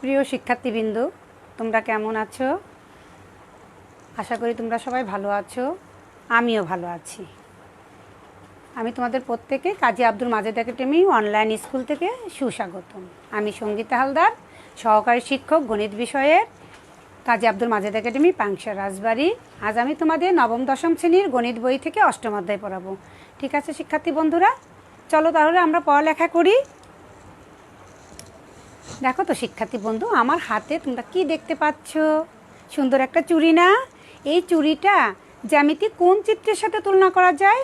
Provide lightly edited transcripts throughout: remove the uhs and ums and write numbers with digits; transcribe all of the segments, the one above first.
প্রিয় শিক্ষার্থীবৃন্দ, তোমরা কেমন আছো? আশা করি তোমরা সবাই ভালো আছো। আমিও ভালো আছি। আমি তোমাদের প্রত্যেকে Kazi Abdul Majed academy online school থেকে সুস্বাগতম। আমি সঙ্গীতা হালদার, সহকারী শিক্ষক গণিত বিষয়ের, কাজী আব্দুল মাজেদ একাডেমি পাংশা রাজবাড়ি। আজ আমি তোমাদের নবম দশম শ্রেণীর গণিত বই থেকে অষ্টম অধ্যায় পড়াবো। ঠিক আছে শিক্ষার্থী বন্ধুরা, চলো তাহলে আমরা পড়ালেখা করি। দেখো তো শিক্ষার্থী বন্ধু, আমার হাতে তোমরা কি দেখতে পাচ্ছ? সুন্দর একটা চুড়ি না? এই চুড়িটা জ্যামিতি কোন চিত্রের সাথে তুলনা করা যায়?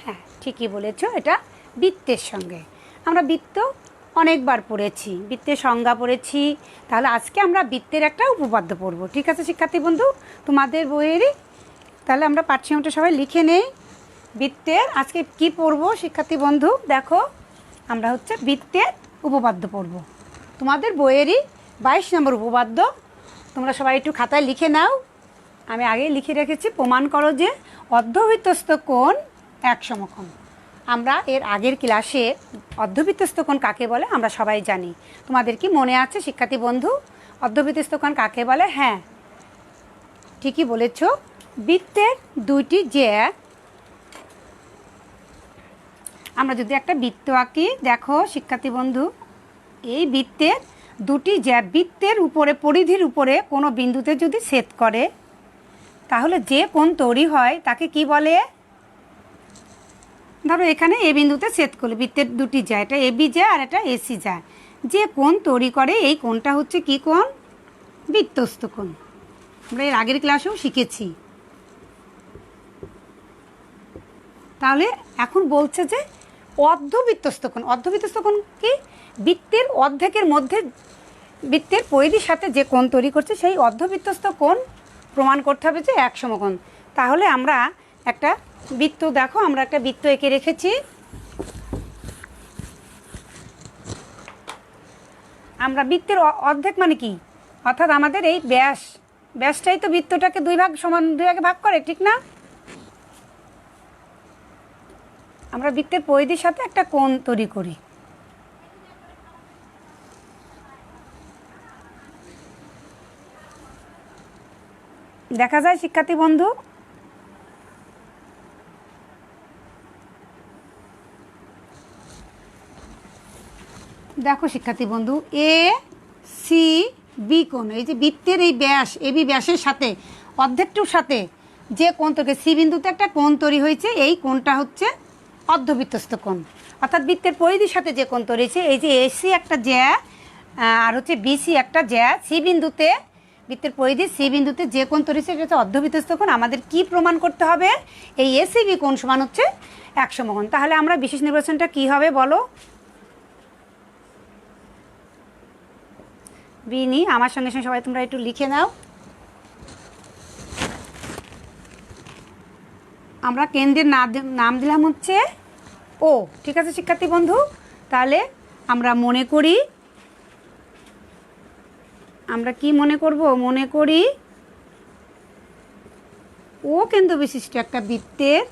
হ্যাঁ, ঠিকই বলেছ, এটা বৃত্তের সঙ্গে। আমরা বৃত্ত অনেকবার পড়েছি, বৃত্তের সংজ্ঞা পড়েছি। তাহলে আজকে আমরা বৃত্তের একটা উপপাদ্য পড়ব। ঠিক আছে শিক্ষার্থী বন্ধু, তোমাদের বইয়েরই। তাহলে আমরা পাঠ্যসীমাটা সবাই লিখে নেই। বৃত্তের আজকে কি পড়ব শিক্ষার্থী বন্ধু? দেখো, আমরা হচ্ছে বৃত্তের উপপাদ্য পড়ব। তোমাদের বইয়েরই 22 নম্বর উপপাদ্য। তোমরা সবাই একটু খাতায় লিখে নাও। আমি আগেই লিখে রেখেছি, প্রমাণ করো যে অর্ধবৃত্তস্থ কোণ এক সমকোণ। আমরা এর আগের ক্লাসে অর্ধবৃত্তস্থ কোণ কাকে বলে আমরা সবাই জানি। তোমাদের কি মনে আছে শিক্ষার্থী বন্ধু, অর্ধবৃত্তস্থ কোণ কাকে বলে? হ্যাঁ, ঠিকই বলেছ। বৃত্তের দুইটি জ্যা, আমরা যদি একটা বৃত্ত আঁকি, দেখো শিক্ষার্থী বন্ধু, এই বৃত্তের দুটি জ্যা বৃত্তের উপরে, পরিধির উপরে কোনো বিন্দুতে যদি ছেদ করে, তাহলে যে কোণ তৈরি হয় তাকে কি বলে? ধরো এখানে এ বিন্দুতে ছেদ করলে বৃত্তের দুটি জ্যা, এটা এবি জ্যা আর এটা এসি জ্যা, যে কোণ তৈরি করে এই কোণটা হচ্ছে কি কোণ? বৃত্তস্থ কোণ। আমরা এর আগের ক্লাসেও শিখেছি। তাহলে এখন বলছে যে অর্ধবৃত্তস্থ কোণ। অর্ধবৃত্তস্থ কোণ কি? বৃত্তের অর্ধেকের মধ্যে বৃত্তের পরিধির সাথে যে কোণ তৈরি করছে সেই অর্ধবৃত্তস্থ কোণ প্রমাণ করতে হবে যে এক সমকোণ। তাহলে আমরা একটা বৃত্ত, দেখো আমরা একটা বৃত্ত এঁকে রেখেছি। আমরা বৃত্তের অর্ধেক মানে কি? অর্থাৎ আমাদের এই ব্যাসটাই তো বৃত্তটাকে দুই ভাগে ভাগ করে, ঠিক না? আমরা বৃত্তের পরিধির সাথে একটা কোণ তৈরি করি। দেখা যায় শিক্ষার্থী বন্ধু, দেখো শিক্ষার্থী বন্ধু, এ সি বি কোণ, এই যে বৃত্তের এই ব্যাস, এবি ব্যাসের সাথে অর্ধেকটুর সাথে যে কোণ তৈরি, সি বিন্দুতে একটা কোণ তৈরি হয়েছে, এই কোণটা হচ্ছে অর্ধবৃত্তস্থ কোণ। অর্থাৎ বৃত্তের পরিধির সাথে যে কোণ তৈরি হয়েছে, এই যে এসি একটা জ্যা আর হচ্ছে বিসি একটা জ্যা, সি বিন্দুতে, বৃত্তের পরিধি সি বিন্দুতে যে কোণ তৈরি হয়েছে সেটা হচ্ছে অর্ধবৃত্তস্থ কোণ। আমাদের কি প্রমাণ করতে হবে? এই এসিবি কোণ সমান হচ্ছে এক সমকোণ। তাহলে আমরা বিশেষ নির্বাচনটা কি হবে বলো? বিনি, আমার সঙ্গে সঙ্গে সবাই তোমরা একটু লিখে নাও। আমরা কেন্দ্রের নাম দিলাম হচ্ছে ও। ঠিক আছে শিক্ষার্থী বন্ধু, তাহলে আমরা মনে করি, আমরা কি মনে করব? মনে করি ও কেন্দ্র বিশিষ্ট একটা বৃত্তের,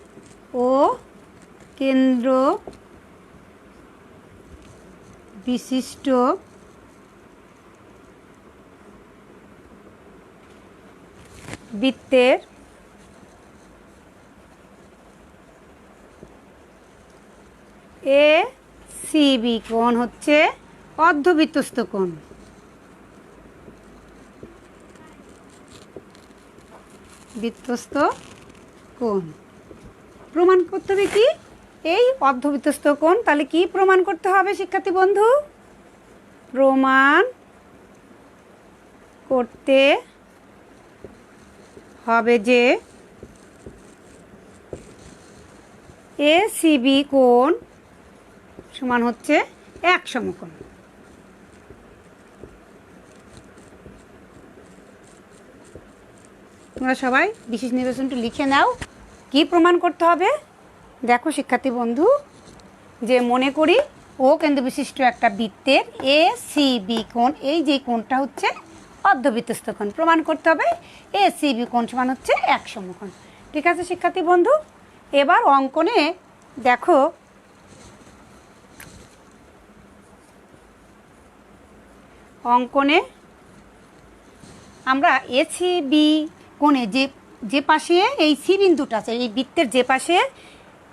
ও কেন্দ্র বিশিষ্ট বৃত্তের এ সিবি কোণ হচ্ছে অর্ধবৃত্তস্থ কোণ। বৃত্তস্থ কোণ প্রমাণ করতে হবে কি? এই অর্ধবৃত্তস্থ কোণ। তাহলে কি প্রমাণ করতে হবে শিক্ষার্থী বন্ধু? প্রমাণ করতে হবে যে এ সিবি কোণ সমান হচ্ছে এক সমকোণ। তোমরা সবাই বিশেষ নির্বাচনটি লিখে নাও। কি প্রমাণ করতে হবে? দেখো শিক্ষার্থী বন্ধু, যে মনে করি ও কেন্দ্র বিশিষ্ট একটা বৃত্তের এ সিবি কোণ, এই যে কোণটা হচ্ছে অর্ধবৃত্তস্থ কোণ। প্রমাণ করতে হবে এ সিবি কোণ সমান হচ্ছে এক সমকোণ। ঠিক আছে শিক্ষার্থী বন্ধু, এবার অঙ্কনে দেখো অঙ্কনে আমরা এসিবি কোণে যে যে পাশে এই সি বিন্দুটা আছে, এই বৃত্তের যে পাশে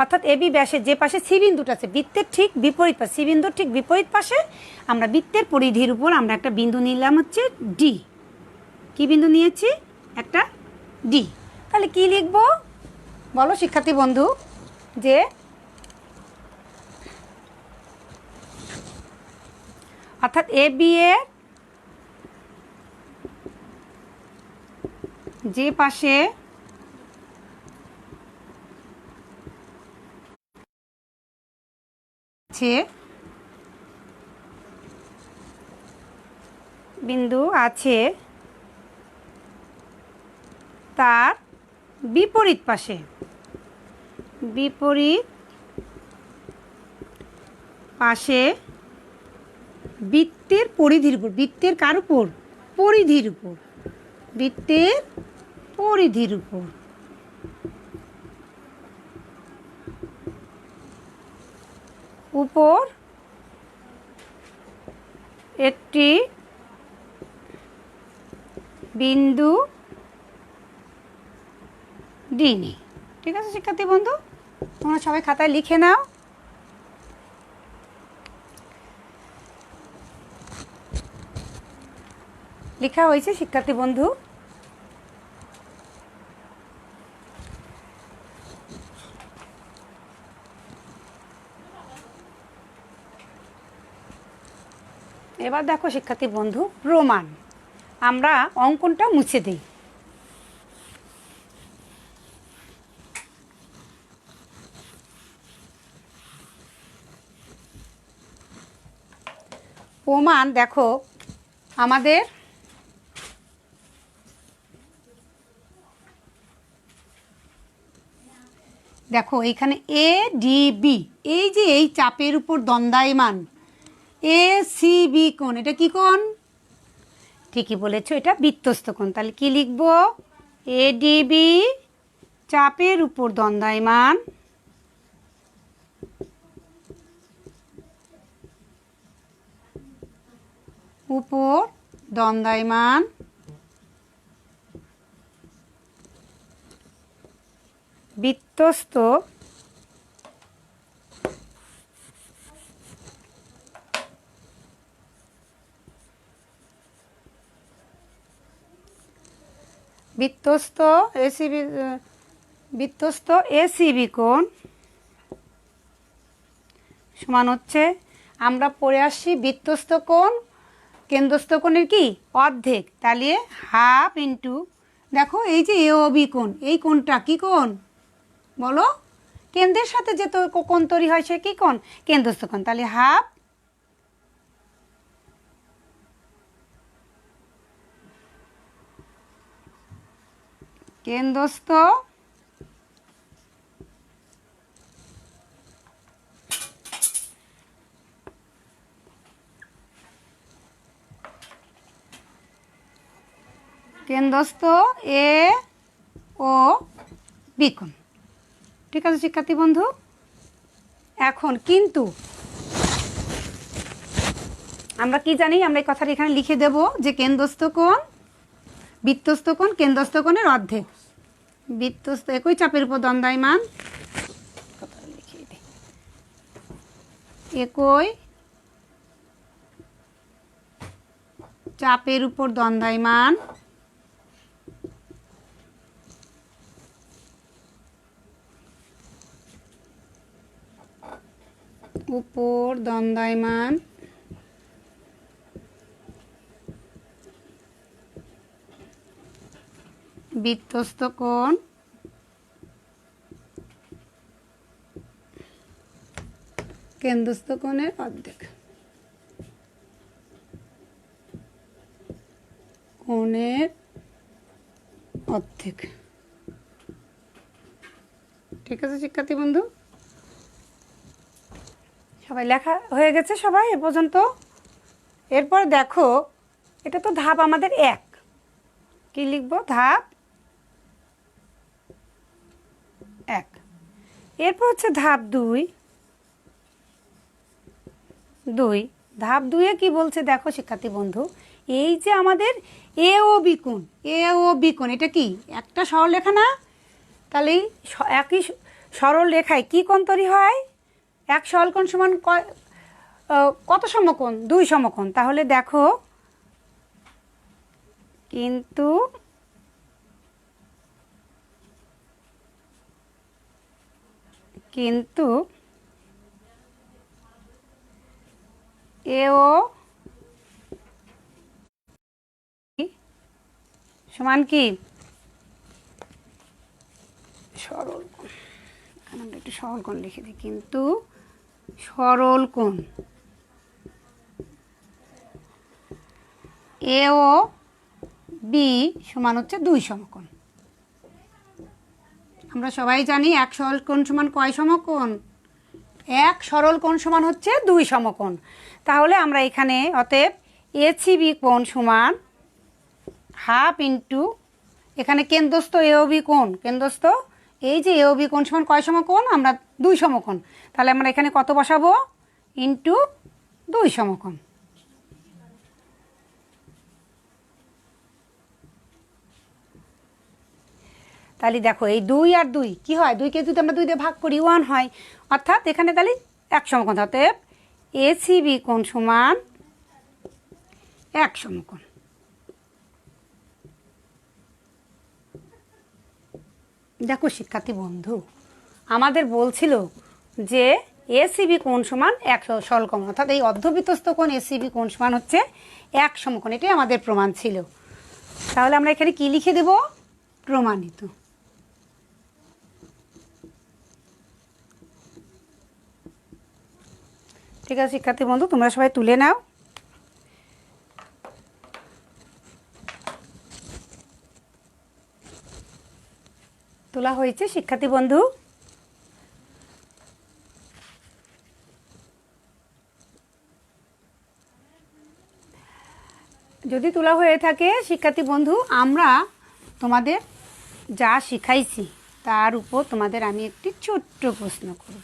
অর্থাৎ এবি ব্যাসের যে পাশে সি বিন্দুটা আছে, বৃত্তের ঠিক বিপরীত পাশে, সি বিন্দুর ঠিক বিপরীত পাশে আমরা বৃত্তের পরিধির উপর আমরা একটা বিন্দু নিলাম হচ্ছে ডি। কি বিন্দু নিয়েছি? একটা ডি। তাহলে কি লিখব বলো শিক্ষার্থী বন্ধু? যে অর্থাৎ এ বি এর যে পাশে বিন্দু আছে তার বিপরীত পাশে, বিপরীত পাশে বৃত্তের পরিধির উপর, বৃত্তের কার উপর? পরিধির উপর, বৃত্তের পরিধির উপর উপর একটি বিন্দু ডি নেই। ঠিক আছে শিক্ষার্থী বন্ধু, তোমরা সবাই খাতায় লিখে নাও। লেখা হয়েছে শিক্ষার্থী বন্ধু? এবার দেখো শিক্ষার্থী বন্ধু প্রমাণ। আমরা অঙ্কনটা মুছে দিই। প্রমাণ দেখো আমাদের দেখো এইখানে এ ডি বি, এই যে এই চাপের উপর দণ্ডায়মান এ সি বি কোণ, এটা কি কোণ? ঠিকই বলেছো, এটা বৃত্তস্থ কোণ। তাহলে কি লিখব? এ ডি বি চাপের উপর দণ্ডায়মান উপর দণ্ডায়মান বৃত্তস্থ বৃত্তস্থ এসিবি, বৃত্তস্থ এসিবি কোণ সমান হচ্ছে, আমরা পড়ে আসছি বৃত্তস্থ কোণ কেন্দ্রস্থ কোণের কি অর্ধেক, তাহলে হাফ ইন্টু দেখো এই যে এ ও বি কোণ, এই কোণটা কি কোণ বলো? কেন্দ্রের সাথে যে তো কোণ তৈরি হয় সে কি কোণ? কেন্দ্রস্থ কোণ। তাহলে হাফ কেন্দ্রস্থ কেন্দ্রস্থ এ ও বি কোণ। ঠিক আছে শিক্ষার্থী বন্ধু? এখন কিন্তু আমরা কি জানি? আমরা এই কথাটা এখানে লিখে দেব যে কেন্দ্রস্থ কোণ বৃত্তস্থ কোণ কেন্দ্রস্থ কোণের অর্ধেক, বৃত্তস্থ একই চাপের উপর দণ্ডায়মান, একই চাপের উপর দণ্ডায়মান উপর দণ্ডায়মান বৃত্তস্থ কোণ কেন্দ্রস্থ কোণের অর্ধেক, কোণের অর্ধেক। ঠিক আছে শিক্ষার্থী বন্ধু? সবাই লেখা হয়ে গেছে সবাই এ পর্যন্ত? এরপর দেখো এটা তো ধাপ আমাদের এক, কি লিখব? ধাপ এক। এরপর হচ্ছে ধাপ দুই, দুই ধাপ 2-এ কি বলছে দেখো শিক্ষার্থী বন্ধু, এই যে আমাদের এ ও বি কোণ, এ ও বি কোণ এটা কি একটা সরলরেখা না? তাহলে একই সরল রেখায় কি কোণ তৈরি হয়? এক সরলকোণ সমান কত সমকোণ? 2 সমকোণ। তাহলে দেখো কিন্তু কিন্তু এও সমান কি সরল কোণ, এখানে আমরা একটু সরল কোণ লিখে দিই, কিন্তু সরল কোণ এ ও বি সমান হচ্ছে 2 সমকোণ। আমরা সবাই জানি এক সরল কোণ সমান কয় সমকোণ? এক সরল কোণ সমান হচ্ছে 2 সমকোণ। তাহলে আমরা এখানে অতএব এসিবি কোণ সমান হাফ ইন্টু এখানে কেন্দ্রস্থ এওবি কোণ, কেন্দ্রস্থ এই যে এওবি কোণ সমান কয় সমকোণ? আমরা 2 সমকোণ। তাহলে আমরা এখানে কত বসাবো? ইন্টু 2 সমকোণ। তাহলে দেখো এই 2 আর 2 কি হয়? 2কে যদি আমরা 2 দিয়ে ভাগ করি 1 হয়, অর্থাৎ এখানে তাহলে এক সমকোণ। অতএব এসিবি কোণ সমান এক সমকোণ। দেখো শিক্ষার্থী বন্ধু, আমাদের বলছিল যে এসিবি কোণ সমান এক সরলকোণ, অর্থাৎ এই অর্ধবৃত্তস্থ কোণ এসিবি কোণ সমান হচ্ছে এক সমকোণ, এটাই আমাদের প্রমাণ ছিল। তাহলে আমরা এখানে কি লিখে দেব? প্রমাণিত। ঠিক আছে শিক্ষার্থী বন্ধু, তোমরা সবাই তুলে নাও। তোলা হয়েছে শিক্ষার্থী বন্ধু? যদি তোলা হয়ে থাকে শিক্ষার্থী বন্ধু, আমরা তোমাদের যা শিখাইছি তার উপর তোমাদের আমি একটি ছোট্ট প্রশ্ন করব,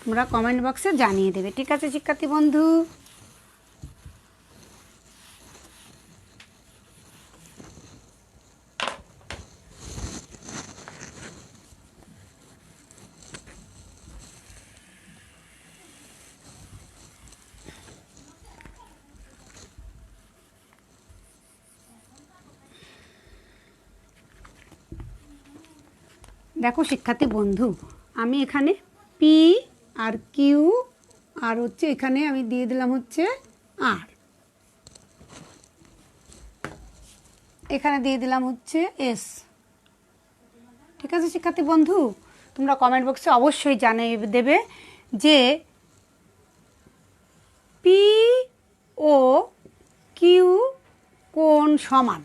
তোমরা কমেন্ট বক্সে জানিয়ে দেবে। ঠিক আছে শিক্ষার্থী বন্ধু? দেখো শিক্ষার্থী বন্ধু, আমি এখানে পি আর কিউ আর হচ্ছে এখানে আমি দিয়ে দিলাম হচ্ছে আর, এখানে দিয়ে দিলাম হচ্ছে এস। ঠিক আছে শিক্ষার্থী বন্ধু, তোমরা কমেন্ট বক্সে অবশ্যই জানিয়ে দেবে যে পি ও কিউ কোণ সমান,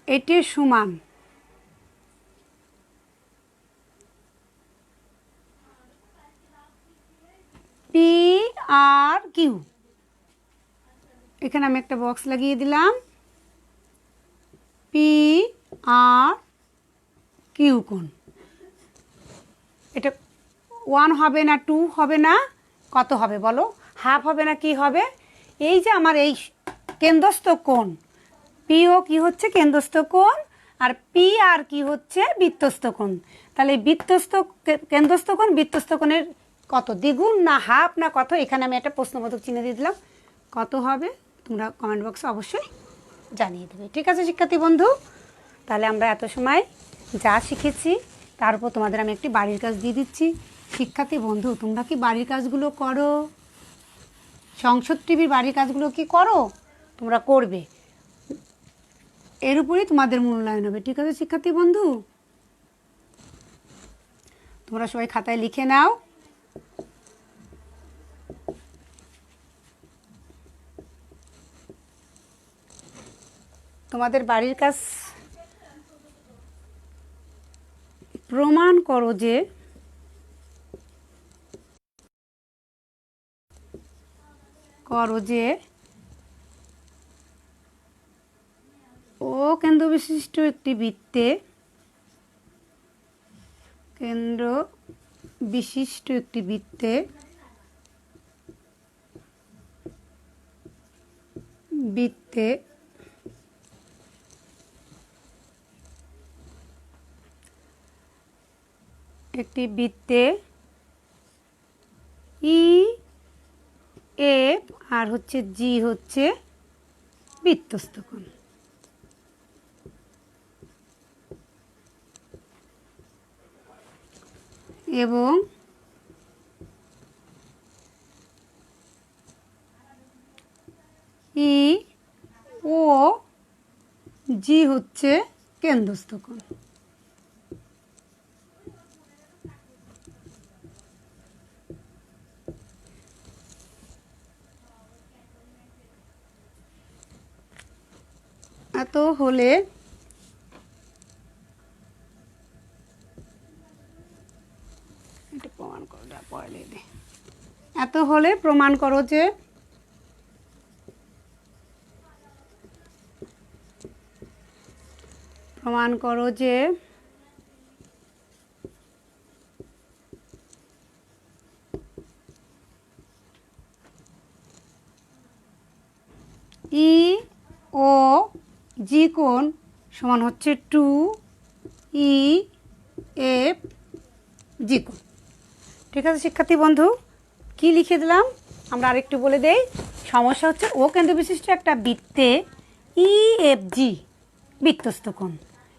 এটির সমান পি আর কিউ। এখানে আমি একটা বক্স লাগিয়ে দিলাম, পি আর কিউ কোণ। এটা 1 হবে না, 2 হবে না, কত হবে বলো? হাফ হবে না কি হবে? এই যে আমার এই কেন্দ্রস্থ কোণ পিও কি হচ্ছে কেন্দ্রস্থ কোণ, আর পি আর কি হচ্ছে বৃত্তস্থ কোণ। তাহলে বৃত্তস্থ কেন্দ্রস্থ কোণ বৃত্তস্থ কোণের কত? দ্বিগুণ না হাফ না কত? এখানে আমি একটা প্রশ্নবোধক চিহ্ন দিয়ে দিলাম। কত হবে তোমরা কমেন্ট বক্সে অবশ্যই জানিয়ে দেবে। ঠিক আছে শিক্ষার্থী বন্ধু, তাহলে আমরা এত সময় যা শিখেছি তার উপর তোমাদের আমি একটি বাড়ির কাজ দিয়ে দিচ্ছি। শিক্ষার্থী বন্ধু, তোমরা কি বাড়ির কাজগুলো করো? সংসদ টিভির বাড়ির কাজগুলো কি করো? তোমরা করবে, এর উপরেই তোমাদের মূল্যায়ন হবে। ঠিক আছে শিক্ষার্থী বন্ধু, তোমরা সবাই খাতায় লিখে নাও। তোমাদের বাড়ির কাজ প্রমাণ করো যে ও কেন্দ্র বিশিষ্ট একটি বৃত্তে বৃত্তে একটি বৃত্তে ই এফ আর হচ্ছে জি হচ্ছে বৃত্তস্থ কোণ। এবং ই ও জি হচ্ছে কেন্দ্রস্থ কোণ। এত হলে প্রমাণ করো, এত হলে প্রমাণ করো যে ই ও জি কোণ সমান হচ্ছে 2 ই এফ জি কোণ। ঠিক আছে শিক্ষার্থী বন্ধু, কি লিখে দিলাম আমরা আরেকটু বলে দেই। সমস্যা হচ্ছে ও কেন্দ্র বিশিষ্ট একটা বৃত্তে ই এফ জি বৃত্তস্থ কোণ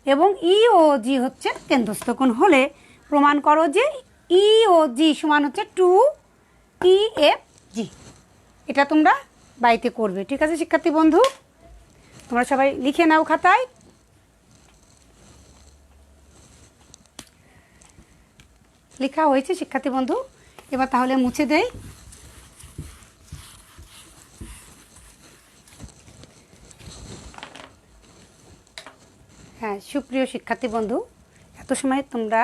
এবং ই ও জি হচ্ছে কেন্দ্রস্থ কোণ হলে প্রমাণ করো যে ই ও জি সমান হচ্ছে 2 ই এফ জি। এটা তোমরা বাড়িতে করবে। ঠিক আছে শিক্ষার্থী বন্ধু, তোমরা সবাই লিখে নাও খাতায়। লেখা হয়েছে শিক্ষার্থী বন্ধু, এবার তাহলে মুছে দেই। হ্যাঁ সুপ্রিয় শিক্ষার্থী বন্ধু, এত সময় তোমরা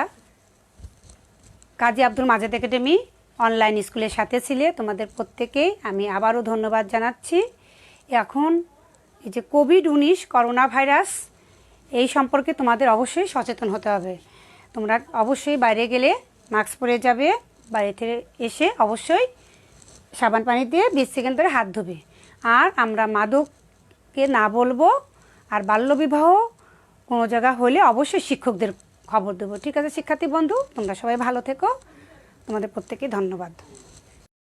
কাজী আব্দুল মাজেদ একাডেমি অনলাইন স্কুলের সাথে ছিলে, তোমাদের প্রত্যেকেই আমি আবারও ধন্যবাদ জানাচ্ছি। এখন এই যে কোভিড-19 করোনা ভাইরাস এই সম্পর্কে তোমাদের অবশ্যই সচেতন হতে হবে। তোমরা অবশ্যই বাইরে গেলে মাস্ক পরে যাবে, বাইরে থেকে এসে অবশ্যই সাবান পানি দিয়ে 20 সেকেন্ড ধরে হাত ধোবে। আর আমরা মাদককে না বলবো, আর বাল্যবিবাহ কোনো জায়গা হলে অবশ্যই শিক্ষকদের খবর দেবো। ঠিক আছে শিক্ষার্থী বন্ধু, তোমরা সবাই ভালো থেকো, তোমাদের প্রত্যেকেই ধন্যবাদ।